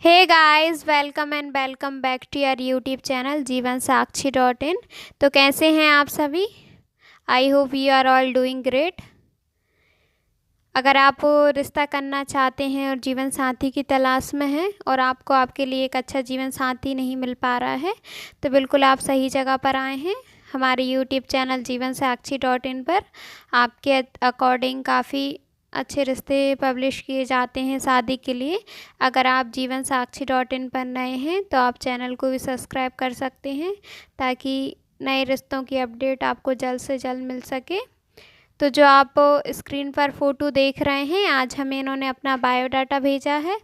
Hey guys, welcome and welcome back to your YouTube channel Jeevan Sakshi .in। तो कैसे हैं आप सभी? I hope you are all doing great. अगर आप रिश्ता करना चाहते हैं और जीवन साथी की तलाश में हैं और आपको आपके लिए एक अच्छा जीवन साथी नहीं मिल पा रहा है, तो बिल्कुल आप सही जगह पर आए हैं। हमारे YouTube channel Jeevan Sakshi .in पर आपके अकॉर्डिंग काफ़ी अच्छे रिश्ते पब्लिश किए जाते हैं शादी के लिए। अगर आप जीवन साक्षी .in पर नए हैं तो आप चैनल को भी सब्सक्राइब कर सकते हैं ताकि नए रिश्तों की अपडेट आपको जल्द से जल्द मिल सके। तो जो आप स्क्रीन पर फ़ोटो देख रहे हैं, आज हमें इन्होंने अपना बायोडाटा भेजा है।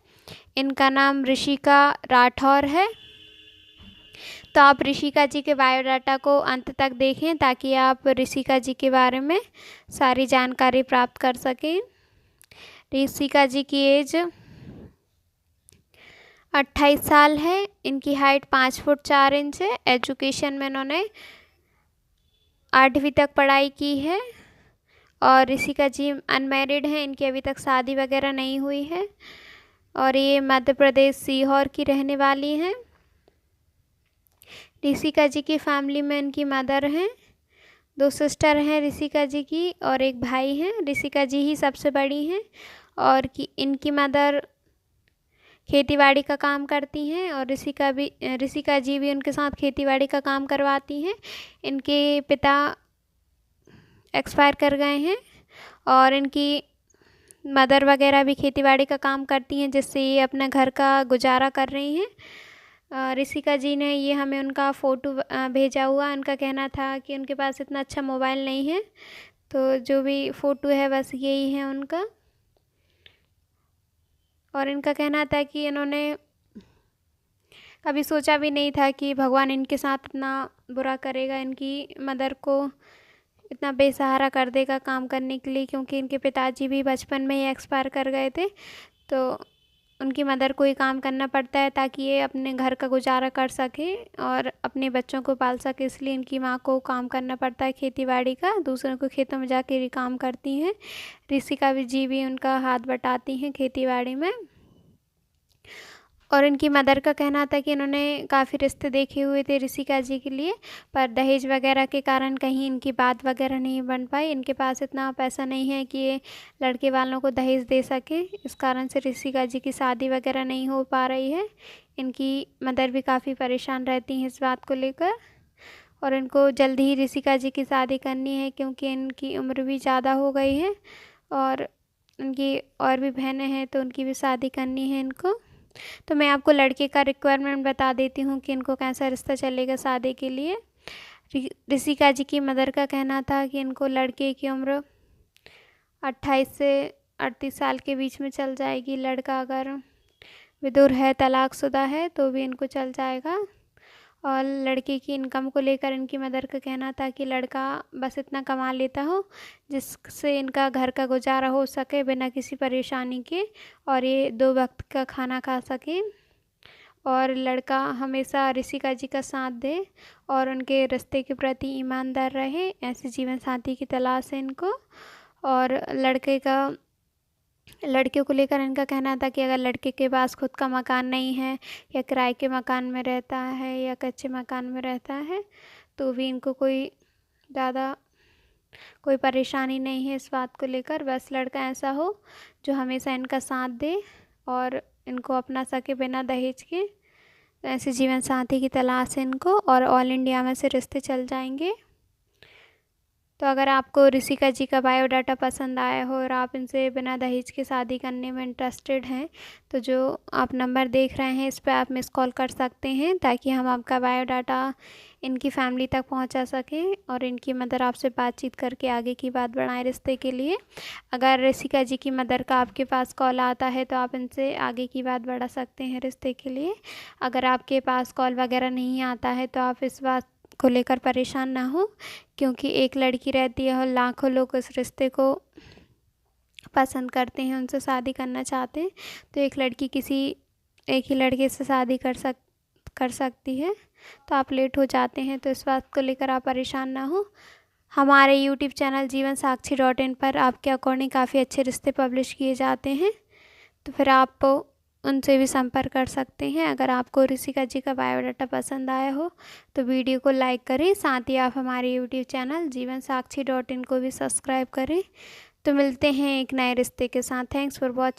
इनका नाम ऋषिका राठौर है। तो आप ऋषिका जी के बायोडाटा को अंत तक देखें ताकि आप ऋषिका जी के बारे में सारी जानकारी प्राप्त कर सकें। ऋषिका जी की एज 28 साल है। इनकी हाइट 5 फुट 4 इंच है। एजुकेशन में इन्होंने 8वीं तक पढ़ाई की है और ऋषिका जी अनमैरिड हैं। इनकी अभी तक शादी वगैरह नहीं हुई है और ये मध्य प्रदेश सीहोर की रहने वाली हैं। ऋषिका जी की फैमिली में इनकी मदर हैं, 2 सिस्टर हैं ऋषिका जी की और एक भाई हैं। ऋषिका जी ही सबसे बड़ी हैं और इनकी मदर खेतीबाड़ी का काम करती हैं और ऋषिका जी भी उनके साथ खेतीबाड़ी का काम करवाती हैं। इनके पिता एक्सपायर कर गए हैं और इनकी मदर वगैरह भी खेतीबाड़ी का काम करती हैं, जिससे ये अपने घर का गुजारा कर रही हैं। ऋषिका जी ने ये हमें उनका फ़ोटो भेजा हुआ। उनका कहना था कि उनके पास इतना अच्छा मोबाइल नहीं है, तो जो भी फ़ोटो है बस यही है उनका। और इनका कहना था कि इन्होंने कभी सोचा भी नहीं था कि भगवान इनके साथ इतना बुरा करेगा, इनकी मदर को इतना बेसहारा कर देगा काम करने के लिए, क्योंकि इनके पिताजी भी बचपन में ही एक्सपायर कर गए थे। तो उनकी मदर को ही काम करना पड़ता है ताकि ये अपने घर का गुजारा कर सके और अपने बच्चों को पाल सके। इसलिए इनकी माँ को काम करना पड़ता है खेतीबाड़ी का। दूसरों को खेतों में जाके भी काम करती हैं। ऋषिका जी भी उनका हाथ बटाती हैं खेतीबाड़ी में। और इनकी मदर का कहना था कि इन्होंने काफ़ी रिश्ते देखे हुए थे ऋषिका जी के लिए, पर दहेज वगैरह के कारण कहीं इनकी बात वगैरह नहीं बन पाई। इनके पास इतना पैसा नहीं है कि ये लड़के वालों को दहेज दे सके। इस कारण से ऋषिका जी की शादी वगैरह नहीं हो पा रही है। इनकी मदर भी काफ़ी परेशान रहती हैं इस बात को लेकर और इनको जल्दी ही ऋषिका जी की शादी करनी है, क्योंकि इनकी उम्र भी ज़्यादा हो गई है और इनकी और भी बहनें हैं तो उनकी भी शादी करनी है इनको। तो मैं आपको लड़के का रिक्वायरमेंट बता देती हूँ कि इनको कैसा रिश्ता चलेगा शादी के लिए। ऋषिका जी की मदर का कहना था कि इनको लड़के की उम्र 28 से 38 साल के बीच में चल जाएगी। लड़का अगर विधुर है, तलाकशुदा है तो भी इनको चल जाएगा। और लड़के की इनकम को लेकर इनकी मदर का कहना था कि लड़का बस इतना कमा लेता हो जिससे इनका घर का गुजारा हो सके बिना किसी परेशानी के, और ये 2 वक्त का खाना खा सके। और लड़का हमेशा ऋषिका जी का साथ दे और उनके रिश्ते के प्रति ईमानदार रहे। ऐसे जीवन साथी की तलाश है इनको। और लड़कियों को लेकर इनका कहना था कि अगर लड़के के पास खुद का मकान नहीं है या किराए के मकान में रहता है या कच्चे मकान में रहता है तो भी इनको कोई परेशानी नहीं है इस बात को लेकर। बस लड़का ऐसा हो जो हमेशा इनका साथ दे और इनको अपना सके बिना दहेज के। तो ऐसे जीवन साथी की तलाश है इनको और ऑल इंडिया में से रिश्ते चल जाएंगे। तो अगर आपको ऋषिका जी का बायोडाटा पसंद आया हो और आप इनसे बिना दहेज के शादी करने में इंटरेस्टेड हैं, तो जो आप नंबर देख रहे हैं इस पर आप मिस कॉल कर सकते हैं ताकि हम आपका बायोडाटा इनकी फैमिली तक पहुंचा सकें और इनकी मदर आपसे बातचीत करके आगे की बात बढ़ाएं रिश्ते के लिए। अगर ऋषिका जी की मदर का आपके पास कॉल आता है तो आप इनसे आगे की बात बढ़ा सकते हैं रिश्ते के लिए। अगर आपके पास कॉल वगैरह नहीं आता है तो आप इस बात को लेकर परेशान ना हो, क्योंकि एक लड़की रहती है और लाखों लोग उस रिश्ते को पसंद करते हैं, उनसे शादी करना चाहते हैं। तो एक लड़की एक ही लड़के से शादी कर सकती है। तो आप लेट हो जाते हैं, तो इस बात को लेकर आप परेशान ना हो। हमारे YouTube channel Jeevan Sakshi .in पर आपके अकॉर्डिंग काफ़ी अच्छे रिश्ते पब्लिश किए जाते हैं। तो फिर आप उनसे भी संपर्क कर सकते हैं। अगर आपको ऋषिका जी का बायोडाटा पसंद आया हो तो वीडियो को लाइक करें, साथ ही आप हमारे यूट्यूब चैनल जीवनसाक्षी.in को भी सब्सक्राइब करें। तो मिलते हैं एक नए रिश्ते के साथ। Thanks for watching.